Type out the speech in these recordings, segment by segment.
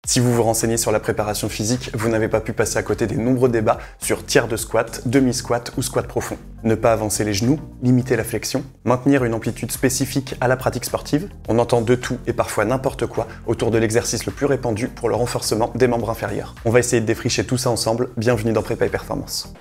Si vous vous renseignez sur la préparation physique, vous n'avez pas pu passer à côté des nombreux débats sur tiers de squat, demi-squat ou squat profond. Ne pas avancer les genoux, limiter la flexion, maintenir une amplitude spécifique à la pratique sportive. On entend de tout et parfois n'importe quoi autour de l'exercice le plus répandu pour le renforcement des membres inférieurs. On va essayer de défricher tout ça ensemble. Bienvenue dans Prépa et Performance.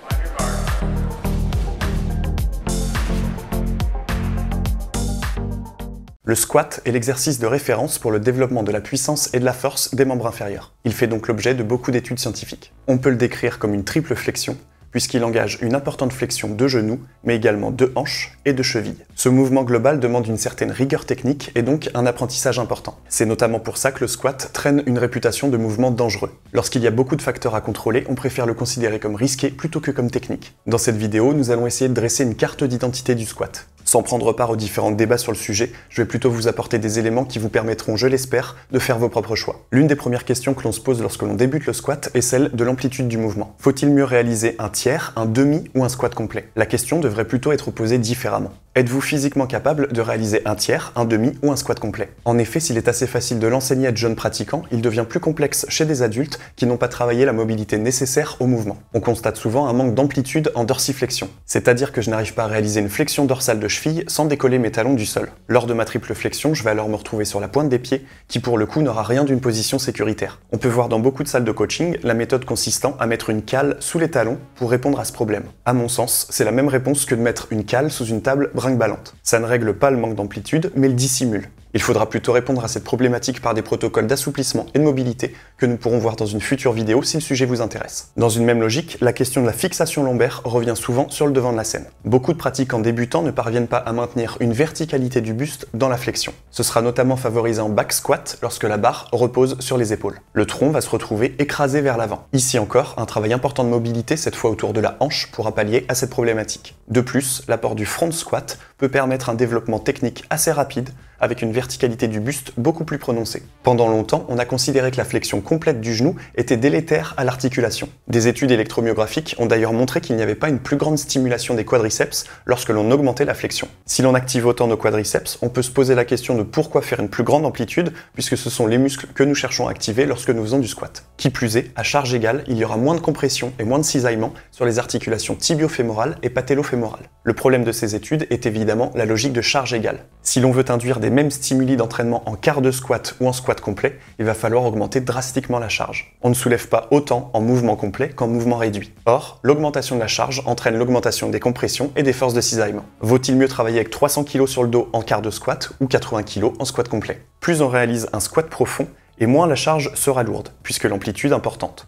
Le squat est l'exercice de référence pour le développement de la puissance et de la force des membres inférieurs. Il fait donc l'objet de beaucoup d'études scientifiques. On peut le décrire comme une triple flexion, puisqu'il engage une importante flexion de genoux, mais également de hanches et de chevilles. Ce mouvement global demande une certaine rigueur technique et donc un apprentissage important. C'est notamment pour ça que le squat traîne une réputation de mouvement dangereux. Lorsqu'il y a beaucoup de facteurs à contrôler, on préfère le considérer comme risqué plutôt que comme technique. Dans cette vidéo, nous allons essayer de dresser une carte d'identité du squat. Sans prendre part aux différents débats sur le sujet, je vais plutôt vous apporter des éléments qui vous permettront, je l'espère, de faire vos propres choix. L'une des premières questions que l'on se pose lorsque l'on débute le squat est celle de l'amplitude du mouvement. Faut-il mieux réaliser un tiers, un demi ou un squat complet? La question devrait plutôt être posée différemment. Êtes-vous physiquement capable de réaliser un tiers, un demi ou un squat complet? En effet, s'il est assez facile de l'enseigner à de jeunes pratiquants, il devient plus complexe chez des adultes qui n'ont pas travaillé la mobilité nécessaire au mouvement. On constate souvent un manque d'amplitude en dorsiflexion, c'est-à-dire que je n'arrive pas à réaliser une flexion dorsale de cheville sans décoller mes talons du sol. Lors de ma triple flexion, je vais alors me retrouver sur la pointe des pieds, qui pour le coup n'aura rien d'une position sécuritaire. On peut voir dans beaucoup de salles de coaching la méthode consistant à mettre une cale sous les talons pour répondre à ce problème. À mon sens, c'est la même réponse que de mettre une cale sous une table brinque-ballante. Ça ne règle pas le manque d'amplitude, mais le dissimule. Il faudra plutôt répondre à cette problématique par des protocoles d'assouplissement et de mobilité que nous pourrons voir dans une future vidéo si le sujet vous intéresse. Dans une même logique, la question de la fixation lombaire revient souvent sur le devant de la scène. Beaucoup de pratiquants débutants ne parviennent pas à maintenir une verticalité du buste dans la flexion. Ce sera notamment favorisé en back squat lorsque la barre repose sur les épaules. Le tronc va se retrouver écrasé vers l'avant. Ici encore, un travail important de mobilité, cette fois autour de la hanche, pourra pallier à cette problématique. De plus, l'apport du front squat peut permettre un développement technique assez rapide avec une verticalité du buste beaucoup plus prononcée. Pendant longtemps, on a considéré que la flexion complète du genou était délétère à l'articulation. Des études électromyographiques ont d'ailleurs montré qu'il n'y avait pas une plus grande stimulation des quadriceps lorsque l'on augmentait la flexion. Si l'on active autant nos quadriceps, on peut se poser la question de pourquoi faire une plus grande amplitude, puisque ce sont les muscles que nous cherchons à activer lorsque nous faisons du squat. Qui plus est, à charge égale, il y aura moins de compression et moins de cisaillement sur les articulations tibio-fémorales et patellofémorales. Le problème de ces études est évidemment la logique de charge égale. Si l'on veut induire des mêmes stimuli d'entraînement en quart de squat ou en squat complet, il va falloir augmenter drastiquement la charge. On ne soulève pas autant en mouvement complet qu'en mouvement réduit. Or, l'augmentation de la charge entraîne l'augmentation des compressions et des forces de cisaillement. Vaut-il mieux travailler avec 300 kg sur le dos en quart de squat ou 80 kg en squat complet? Plus on réalise un squat profond, et moins la charge sera lourde, puisque l'amplitude est importante.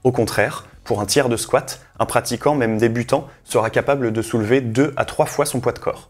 Au contraire, pour un tiers de squat, un pratiquant, même débutant, sera capable de soulever 2 à 3 fois son poids de corps.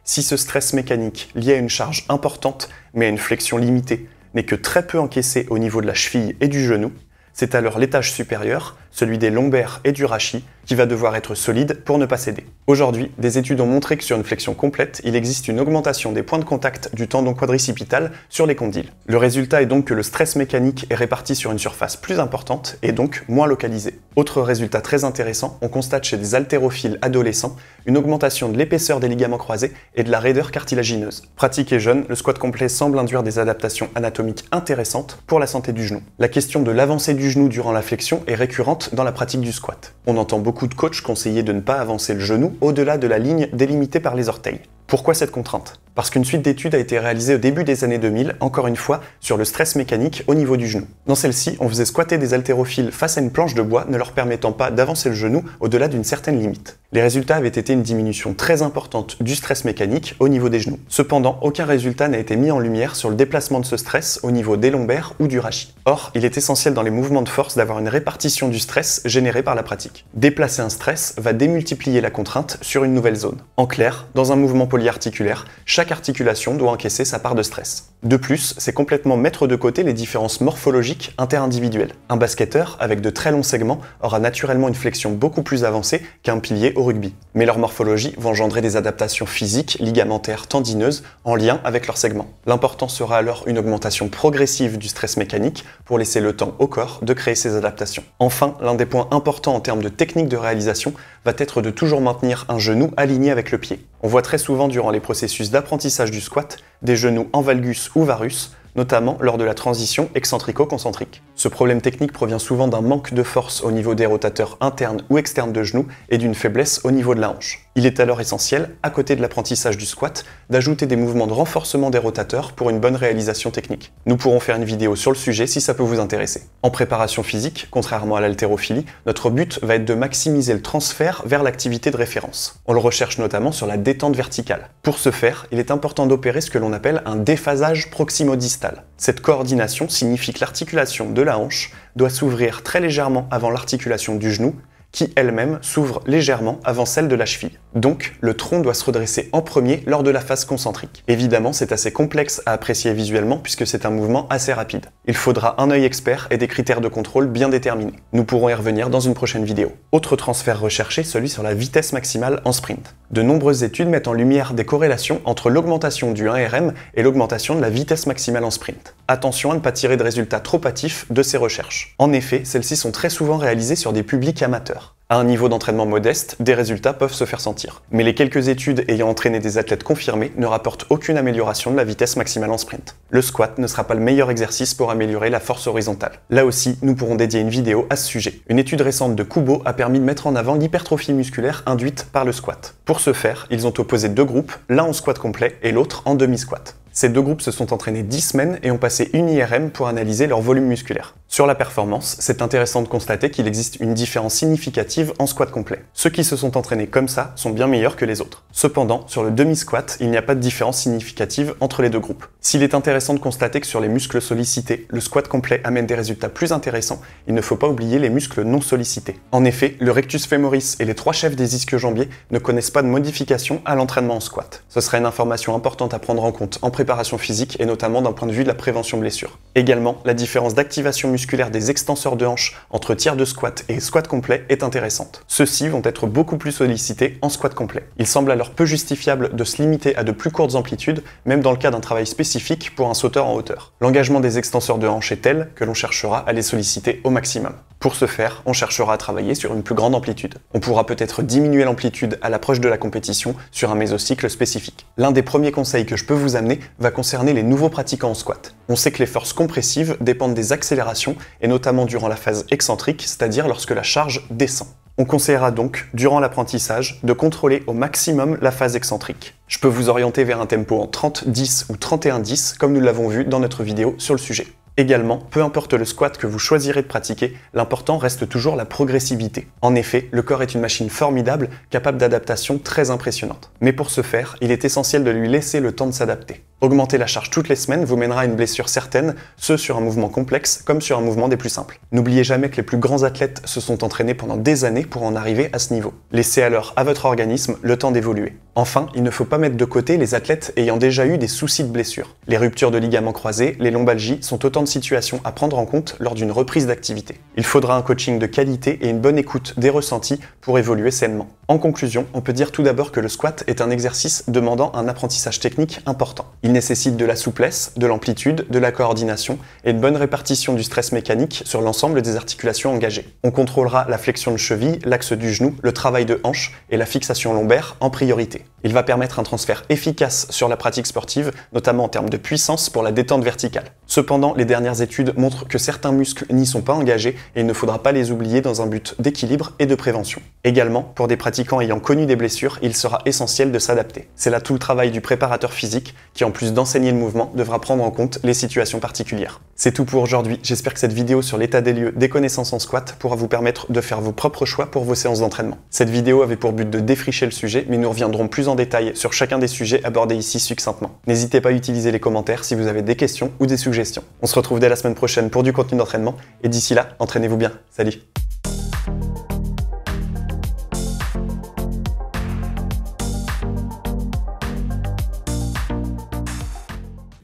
Si ce stress mécanique lié à une charge importante mais à une flexion limitée n'est que très peu encaissé au niveau de la cheville et du genou, c'est alors l'étage supérieur, celui des lombaires et du rachis, qui va devoir être solide pour ne pas céder. Aujourd'hui, des études ont montré que sur une flexion complète, il existe une augmentation des points de contact du tendon quadricipital sur les condyles. Le résultat est donc que le stress mécanique est réparti sur une surface plus importante et donc moins localisée. Autre résultat très intéressant, on constate chez des haltérophiles adolescents une augmentation de l'épaisseur des ligaments croisés et de la raideur cartilagineuse. Pratiqué jeune, le squat complet semble induire des adaptations anatomiques intéressantes pour la santé du genou. La question de l'avancée du genou durant la flexion est récurrente dans la pratique du squat. On entend beaucoup de coachs conseiller de ne pas avancer le genou au-delà de la ligne délimitée par les orteils. Pourquoi cette contrainte? Parce qu'une suite d'études a été réalisée au début des années 2000, encore une fois, sur le stress mécanique au niveau du genou. Dans celle-ci, on faisait squatter des haltérophiles face à une planche de bois, ne leur permettant pas d'avancer le genou au-delà d'une certaine limite. Les résultats avaient été une diminution très importante du stress mécanique au niveau des genoux. Cependant, aucun résultat n'a été mis en lumière sur le déplacement de ce stress au niveau des lombaires ou du rachis. Or, il est essentiel dans les mouvements de force d'avoir une répartition du stress généré par la pratique. Déplacer un stress va démultiplier la contrainte sur une nouvelle zone. En clair, dans un mouvement polyarticulaire, chaque articulation doit encaisser sa part de stress. De plus, c'est complètement mettre de côté les différences morphologiques interindividuelles. Un basketteur avec de très longs segments aura naturellement une flexion beaucoup plus avancée qu'un pilier au rugby. Mais leur morphologie va engendrer des adaptations physiques, ligamentaires, tendineuses en lien avec leurs segments. L'important sera alors une augmentation progressive du stress mécanique pour laisser le temps au corps de créer ces adaptations. Enfin, l'un des points importants en termes de technique de réalisation va être de toujours maintenir un genou aligné avec le pied. On voit très souvent durant les processus d'apprentissage du squat des genoux en valgus ou varus notamment lors de la transition excentrico-concentrique. Ce problème technique provient souvent d'un manque de force au niveau des rotateurs internes ou externes de genoux et d'une faiblesse au niveau de la hanche. Il est alors essentiel, à côté de l'apprentissage du squat, d'ajouter des mouvements de renforcement des rotateurs pour une bonne réalisation technique. Nous pourrons faire une vidéo sur le sujet si ça peut vous intéresser. En préparation physique, contrairement à l'haltérophilie, notre but va être de maximiser le transfert vers l'activité de référence. On le recherche notamment sur la détente verticale. Pour ce faire, il est important d'opérer ce que l'on appelle un déphasage proximo-distal. Cette coordination signifie que l'articulation de la hanche doit s'ouvrir très légèrement avant l'articulation du genou, qui elle-même s'ouvre légèrement avant celle de la cheville. Donc, le tronc doit se redresser en premier lors de la phase concentrique. Évidemment, c'est assez complexe à apprécier visuellement puisque c'est un mouvement assez rapide. Il faudra un œil expert et des critères de contrôle bien déterminés. Nous pourrons y revenir dans une prochaine vidéo. Autre transfert recherché, celui sur la vitesse maximale en sprint. De nombreuses études mettent en lumière des corrélations entre l'augmentation du 1RM et l'augmentation de la vitesse maximale en sprint. Attention à ne pas tirer de résultats trop hâtifs de ces recherches. En effet, celles-ci sont très souvent réalisées sur des publics amateurs. À un niveau d'entraînement modeste, des résultats peuvent se faire sentir. Mais les quelques études ayant entraîné des athlètes confirmés ne rapportent aucune amélioration de la vitesse maximale en sprint. Le squat ne sera pas le meilleur exercice pour améliorer la force horizontale. Là aussi, nous pourrons dédier une vidéo à ce sujet. Une étude récente de Kubo a permis de mettre en avant l'hypertrophie musculaire induite par le squat. Pour ce faire, ils ont opposé deux groupes, l'un en squat complet et l'autre en demi-squat. Ces deux groupes se sont entraînés 10 semaines et ont passé une IRM pour analyser leur volume musculaire. Sur la performance, c'est intéressant de constater qu'il existe une différence significative en squat complet. Ceux qui se sont entraînés comme ça sont bien meilleurs que les autres. Cependant, sur le demi-squat, il n'y a pas de différence significative entre les deux groupes. S'il est intéressant de constater que sur les muscles sollicités, le squat complet amène des résultats plus intéressants, il ne faut pas oublier les muscles non sollicités. En effet, le rectus femoris et les trois chefs des ischio-jambiers ne connaissent pas de modification à l'entraînement en squat. Ce serait une information importante à prendre en compte en préparation physique et notamment d'un point de vue de la prévention blessure. Également, la différence d'activation musculaire des extenseurs de hanches entre tiers de squat et squat complet est intéressante. Ceux-ci vont être beaucoup plus sollicités en squat complet. Il semble alors peu justifiable de se limiter à de plus courtes amplitudes, même dans le cas d'un travail spécifique pour un sauteur en hauteur. L'engagement des extenseurs de hanches est tel que l'on cherchera à les solliciter au maximum. Pour ce faire, on cherchera à travailler sur une plus grande amplitude. On pourra peut-être diminuer l'amplitude à l'approche de la compétition sur un mésocycle spécifique. L'un des premiers conseils que je peux vous amener va concerner les nouveaux pratiquants en squat. On sait que les forces compressives dépendent des accélérations et notamment durant la phase excentrique, c'est-à-dire lorsque la charge descend. On conseillera donc, durant l'apprentissage, de contrôler au maximum la phase excentrique. Je peux vous orienter vers un tempo en 30-10 ou 31-10, comme nous l'avons vu dans notre vidéo sur le sujet. Également, peu importe le squat que vous choisirez de pratiquer, l'important reste toujours la progressivité. En effet, le corps est une machine formidable, capable d'adaptation très impressionnante. Mais pour ce faire, il est essentiel de lui laisser le temps de s'adapter. Augmenter la charge toutes les semaines vous mènera à une blessure certaine, ce sur un mouvement complexe comme sur un mouvement des plus simples. N'oubliez jamais que les plus grands athlètes se sont entraînés pendant des années pour en arriver à ce niveau. Laissez alors à votre organisme le temps d'évoluer. Enfin, il ne faut pas mettre de côté les athlètes ayant déjà eu des soucis de blessure. Les ruptures de ligaments croisés, les lombalgies sont autant de situations à prendre en compte lors d'une reprise d'activité. Il faudra un coaching de qualité et une bonne écoute des ressentis pour évoluer sainement. En conclusion, on peut dire tout d'abord que le squat est un exercice demandant un apprentissage technique important. Il nécessite de la souplesse, de l'amplitude, de la coordination et une bonne répartition du stress mécanique sur l'ensemble des articulations engagées. On contrôlera la flexion de cheville, l'axe du genou, le travail de hanche et la fixation lombaire en priorité. Il va permettre un transfert efficace sur la pratique sportive, notamment en termes de puissance pour la détente verticale. Cependant, les dernières études montrent que certains muscles n'y sont pas engagés et il ne faudra pas les oublier dans un but d'équilibre et de prévention. Également, pour des pratiquants ayant connu des blessures, il sera essentiel de s'adapter. C'est là tout le travail du préparateur physique qui, en plus d'enseigner le mouvement, devra prendre en compte les situations particulières. C'est tout pour aujourd'hui. J'espère que cette vidéo sur l'état des lieux des connaissances en squat pourra vous permettre de faire vos propres choix pour vos séances d'entraînement. Cette vidéo avait pour but de défricher le sujet, mais nous reviendrons plus en détail sur chacun des sujets abordés ici succinctement. N'hésitez pas à utiliser les commentaires si vous avez des questions ou des suggestions. On se retrouve dès la semaine prochaine pour du contenu d'entraînement, et d'ici là, entraînez-vous bien. Salut!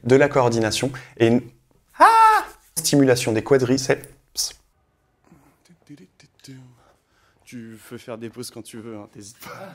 De la coordination et une stimulation des quadriceps. Tu peux faire des pauses quand tu veux, hein, t'hésites pas.